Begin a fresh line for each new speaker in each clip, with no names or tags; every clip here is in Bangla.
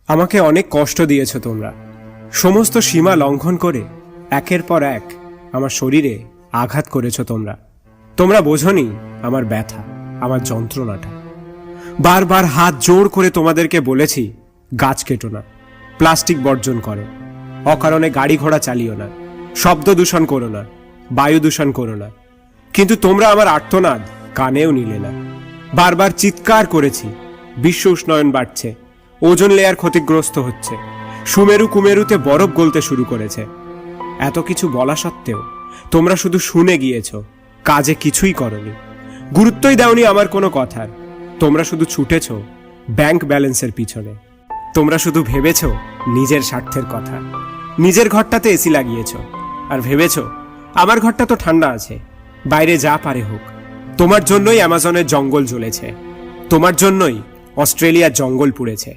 আমাকে অনেক কষ্ট দিয়েছ তোমরা, সমস্ত সীমা লঙ্ঘন করে একের পর এক আমার শরীরে আঘাত করেছ তোমরা। তোমরা বোঝনি আমার ব্যথা, আমার যন্ত্রণাটা। বারবার হাত জোড় করে তোমাদেরকে বলেছি, গাছ কেটো না, প্লাস্টিক বর্জন করো, অকারণে গাড়ি ঘোড়া চালিও না, শব্দ দূষণ করো না, বায়ু দূষণ করো না। কিন্তু তোমরা আমার আর্তনাদ কানেও নিলে না। বারবার চিৎকার করেছি, বিশ্ব উষ্ণায়ন বাড়ছে, ওজোন লেয়ার ক্ষতিগ্রস্ত হচ্ছে, সুমেরু কুমেরুতে বরফ গলতে শুরু করেছে। এত কিছু বলা সত্ত্বেও তোমরা শুধু শুনে গিয়েছ, কাজে কিছুই করনি, গুরুত্বই দাওনি আমার কোনো কথার। তোমরা শুধু ছুটেছ ব্যাংক ব্যালেন্সের পিছনে। তোমরা শুধু ভেবেছ নিজের স্বার্থের কথা। নিজের ঘরটাতে এসি লাগিয়েছ আর ভেবেছ আমার ঘরটা তো ঠান্ডা আছে, বাইরে যা পারে হোক। তোমার জন্যই অ্যামাজনের জঙ্গল জ্বলেছে, তোমার জন্যই অস্ট্রেলিয়ার জঙ্গল পুড়েছে,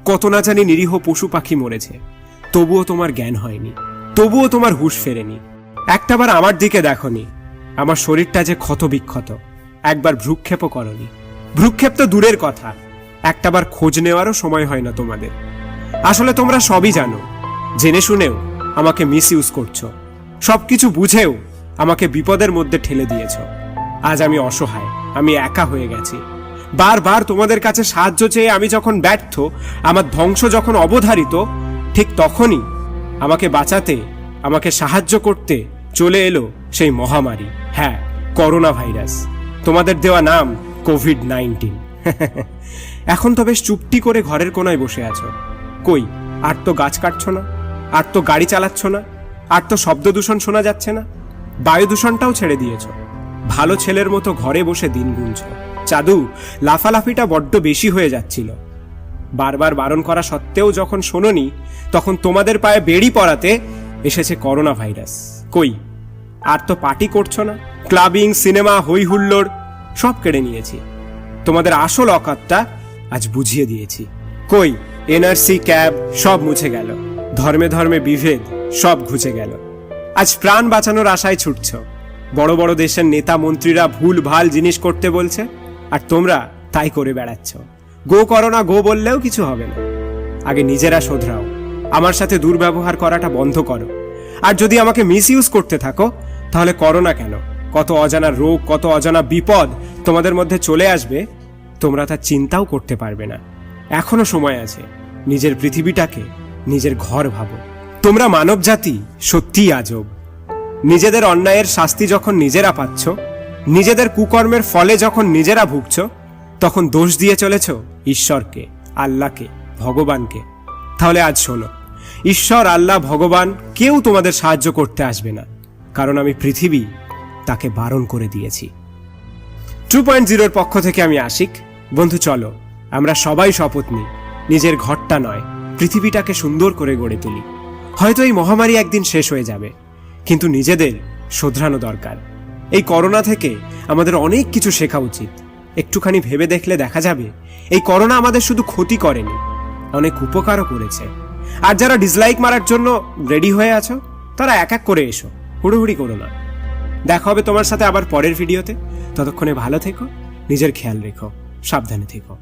কত না জানি নিরীহ পশু পাখি মরেছে। তবুও তোমার জ্ঞান হয়নি, তবুও তোমার হুঁশ ফেরেনি। একটাবার আমার দিকে দেখনি, আমার শরীরটা যে ক্ষত বিক্ষত। একবার ভ্রুক্ষেপও করনি। ভ্রুক্ষেপ তো দূরের কথা, একটাবার খোঁজ নেওয়ারও সময় হয় না তোমাদের। আসলে তোমরা সবই জানো, জেনে শুনেও আমাকে মিস ইউজ করছো, সবকিছু বুঝেও আমাকে বিপদের মধ্যে ঠেলে দিয়েছ। আজ আমি অসহায়, আমি একা হয়ে গেছি। বারবার তোমাদের কাছে সাহায্য চেয়ে আমি যখন ব্যর্থ, আমার ধ্বংস যখন অবধারিত, ঠিক তখনই আমাকে বাঁচাতে, আমাকে সাহায্য করতে চলে এলো সেই মহামারী, হ্যাঁ, করোনা ভাইরাস। তোমাদের দেওয়া নাম কোভিড-19। এখন তো বেশ চুপটি করে ঘরের কোনায় বসে আছো। কই, আর তো গাছ কাটছ না, আর তো গাড়ি চালাচ্ছ না, আর তো শব্দ দূষণ শোনা যাচ্ছে না, বায়ু দূষণটাও ছেড়ে দিয়েছ। ভালো ছেলের মতো ঘরে বসে দিন গুনছ। চাদু, লাফালাফিটা বড্ড বেশি হয়ে যাচ্ছিল। বারবার বারণ করা সত্ত্বেও যখন শোনোনি, তখন তোমাদের পায়ে বেড়ি পড়াতে এসেছে করোনা ভাইরাস। কই, আর তো পার্টি করছো না, ক্লাবিং, সিনেমা, হই হুল্লোড় সব কেড়ে নিয়েছি। তোমাদের আসল অকাতটা আজ বুঝিয়ে দিয়েছি। কই, এনআরসি, ক্যাব সব মুছে গেল, ধর্মে ধর্মে বিভেদ সব ঘুচে গেল। আজ প্রাণ বাঁচানোর আশায় ছুটছ। বড় বড় দেশের নেতা মন্ত্রীরা ভুল ভাল জিনিস করতে বলছে, আর তোমরা তাই করে বেড়াচ্ছ। গো করোনা গো বললেও কিছু হবে না। আগে নিজেরা শোধরাও, আমার সাথে দুর্ব্যবহার করাটা বন্ধ করো। আর যদি আমাকে মিস ইউজ করতে থাকো, তাহলে করোনা কেন, কত অজানা রোগ, কত অজানা বিপদ তোমাদের মধ্যে চলে আসবে, তোমরা তা চিন্তাও করতে পারবে না। এখনো সময় আছে, নিজের পৃথিবীটাকে নিজের ঘর ভাবো। তোমরা মানব জাতি সত্যিই আজব। নিজেদের অন্যায়ের শাস্তি যখন নিজেরা পাচ্ছ, নিজেদের কুকর্মের ফলে যখন নিজেরা ভুগছ, তখন দোষ দিয়ে চলেছ ঈশ্বরকে, আল্লাহকে, ভগবানকে। তাহলে আজ শোনো, ঈশ্বর, আল্লাহ, ভগবান কেউ তোমাদের সাহায্য করতে আসবে না, কারণ আমি পৃথিবী তাকে বারণ করে দিয়েছি। 2.0 পক্ষ থেকে আমি আশিক। বন্ধু, চলো আমরা সবাই শপথ নিই, নিজের ঘরটা নয়, পৃথিবীটাকে সুন্দর করে গড়ে তুলি। হয়তো এই মহামারী একদিন শেষ হয়ে যাবে, কিন্তু নিজেদের শোধরানো দরকার। এই করোনা থেকে আমাদের অনেক কিছু শেখা উচিত। একটুখানি ভেবে দেখলে দেখা যাবে, এই করোনা আমাদের শুধু ক্ষতি করেনি, অনেক উপকারও করেছে। আর যারা ডিসলাইক মারার জন্য রেডি হয়ে আছো, তারা এক এক করে এসো, হুড়োহুড়ি করো না। দেখা হবে তোমার সাথে আবার পরের ভিডিওতে। ততক্ষণে ভালো থেকো, নিজের খেয়াল রেখো, সাবধানে থেকো।